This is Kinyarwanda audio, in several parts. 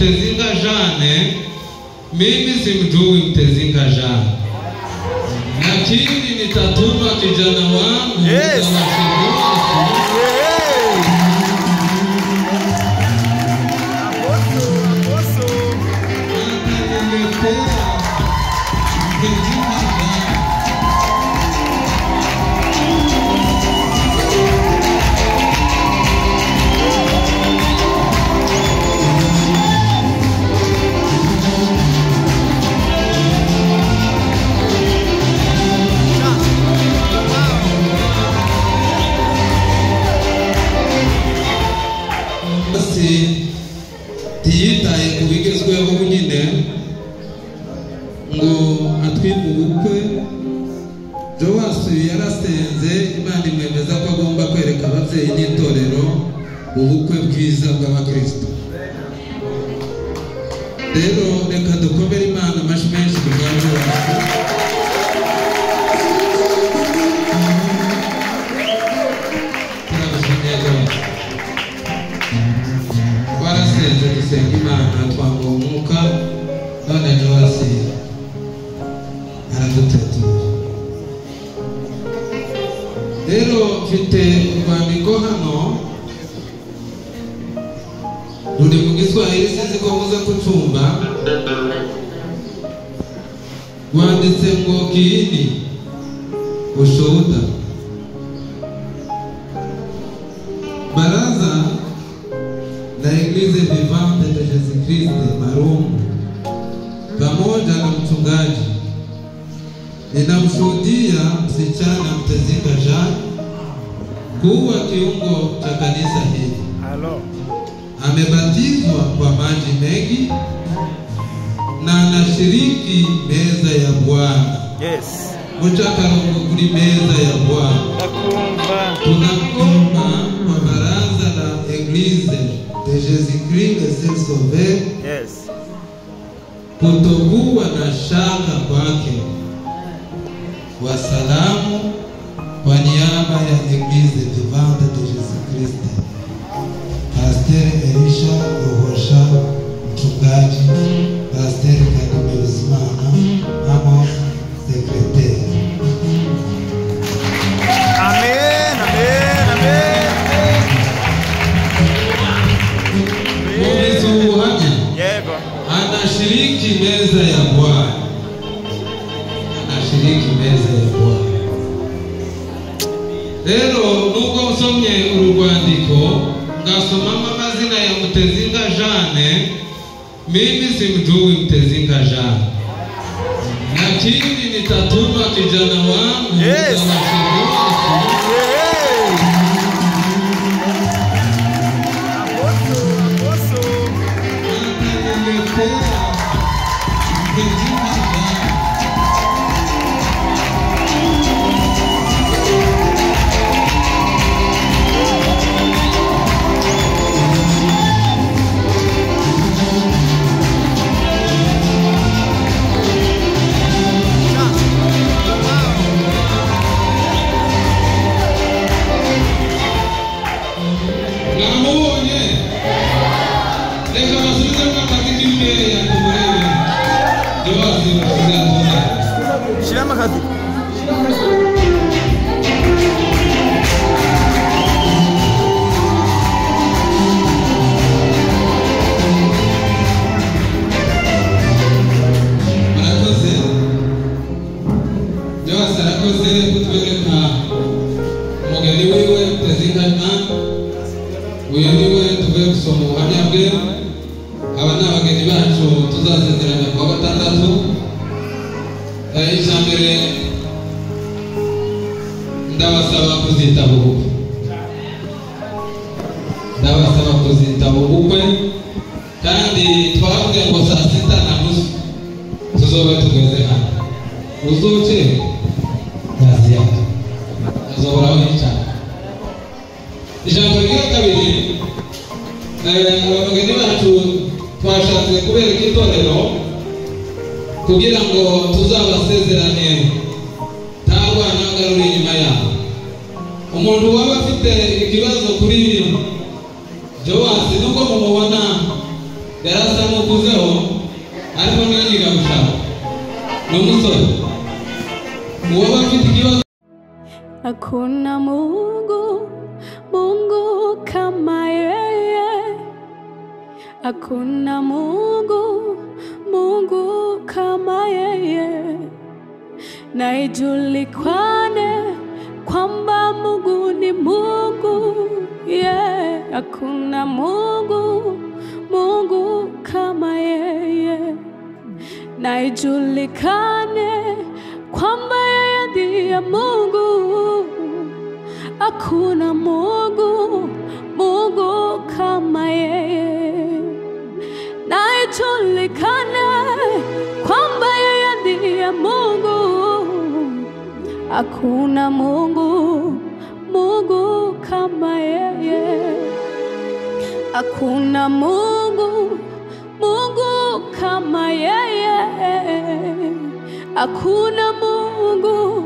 Mtezinga Jane, mimi simjui Mtezinga Jane, lakini nitatuma kijana wangu tiyitaye kubigezweho nyine ngo atwime ubukwe. Joasi yarasenze Imana imwemeza ko agomba kwereka ababyeyi n'itorero ubukwe bwiza bw'abakristo. Rero reka dukomere Imana amashyi menshi ku bwami wacu. Twarasenze dusenga Imana twanga umwuka, none Joasi aradutetura. Rero mfite urwandiko hano ruri mu Giswahili, sinzi ko muza kucumva. Rwanditse ngo kiini ushuhuda. Baraza la Iglesia Vivante de Jesucristo Marumu pamoja na mchungaji ninamshuhudia msichana Mtezinga Jane kuwa kiungo cha kanisa hili. Amebatizwa kwa maji mengi na anashiriki meza ya Bwana. Mchakarongo kuri meza ya Bwana. Tunakuomba kwa baraza la Eglise de Jésus-Christ le Saint-Sauveur kutokuwa na shaka kwake. Wasalamu kwa niaba ya Eglise Vivante de Jésus-Christ, Pastor Elisha Ruhosha, mchungaji, Pastor Kadime Bizimana, Amos, sekretari. Amen, amen, amen. Yego. Anashiriki meza ya Bwana. Anashiriki meza ya Bwana. Rero nubwo usomye urwandiko ngasomamo amazina ya Mtezinga Jane, mimi simjui Mtezinga Jane, lakini nitatuma kijana wangu Shirama kazi. Joasi arakoze kutwereka umugeni wiwe Mtezinga Jane. Uyu niwe tuvuye gusoma ubuhamya bwe. Aba ni abageni bacu tuzasezeranya kuwa gatandatu. Ijambere ndabasaba kuzitaba ubukwe. Ndabasaba kuzitaba ubukwe, kandi twavuze ngo saa 6:30 tuzobe tugeze hano. Uzoce kazi yako azohoraho n'icyaha. Ijambo rya kabiri, abageni bacu twashatse kubereka itorero kugira ngo tuzabasezerane nta rwana ngarura inyuma yabo. Umuntu waba afite ikibazo kuri Joasi nuko mumubona darasa mukuzeo alipo ngiga gushaka n'umusore uwo bafitikiwa. Hakuna Mungu kama yeye. Hakuna Mungu kama yeye. Na ijulikane kwamba Mungu ni Mungu. Yeah. Hakuna Mungu kama yeye. Na ijulikane kwamba yeye ndiye Mungu. Hakuna Mungu kama yeye. Na ijulikane kwamba yeye ndiye Mungu. Hakuna Mungu kama yeye. Hakuna Mungu kama yeye. Hakuna Mungu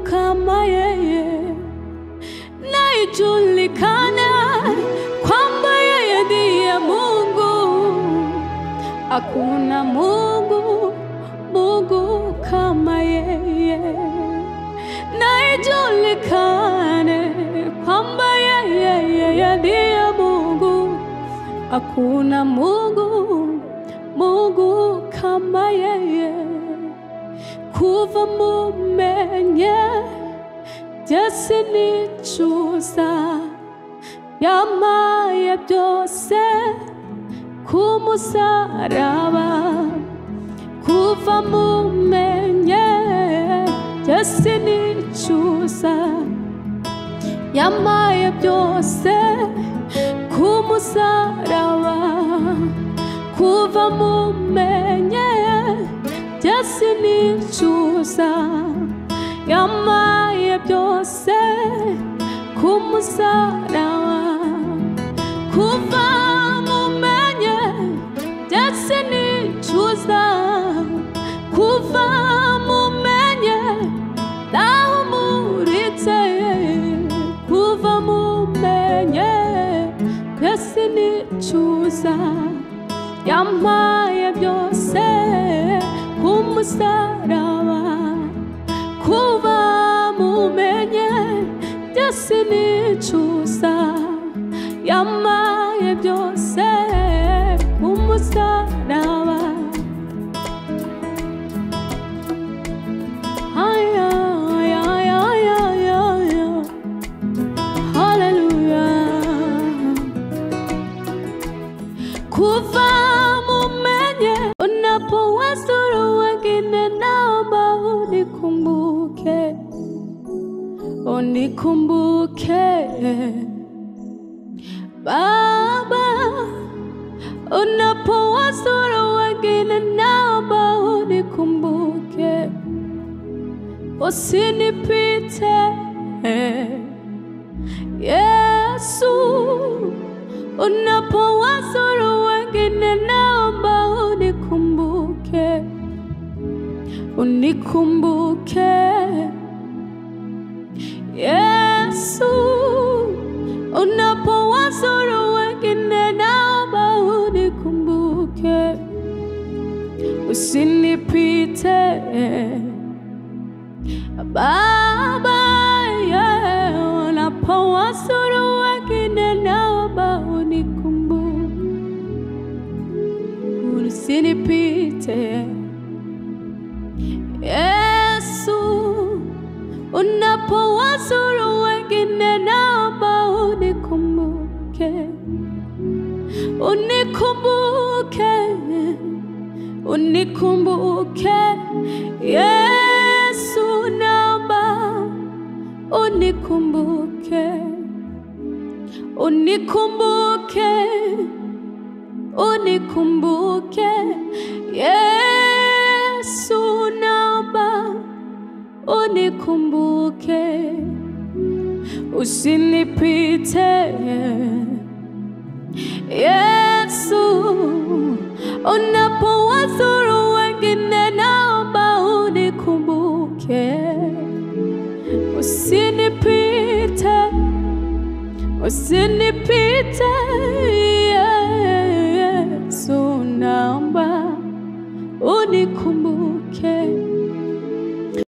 kama yeye. Na ijulikane kwamba yeye ndiye Mungu. Hakuna Mungu kama yeye. Na ijulikane kwamba yeye ndiye Mungu. Hakuna Mungu kama yeye. Kuva mumenye Jesse nicuza yamaye byose kumusaraba. Kuva mumenye Jesse nicuza yamaye byose kumusaraba. Kuva mumenye Jesse nicuza yamaye byose kumusaraba. Kuva mumenye Jesse nicuza. Kuva mumenye nahumuritse. Kuva mumenye Jesse nicuza yamaye byose kumusaraba. Kuva mumenye Jesse nicuza yamaye byose kumusaraba. Kuva mumenye unapowazuru wengine, naomba unikumbuke, Baba. Unapowazuru wengine, naomba unikumbuke, usinipite Yesu. Unapowazuru wengine, naomba unikumbuke, Yesu. Unapowazuru wengine, naomba unikumbuke, usinipite Baba. Yeah. Unapowazuru wengine, naomba unikumbuke, usinipite Yesu. Unapowazuru wengine, naomba unikumbuke, Yesu. Naomba unikumbuke, Yesu. Naomba unikumbuke, usinipite Yesu. Unapowazuru wengine, naomba unikumbuke, usinipite yeah. unikumbuke.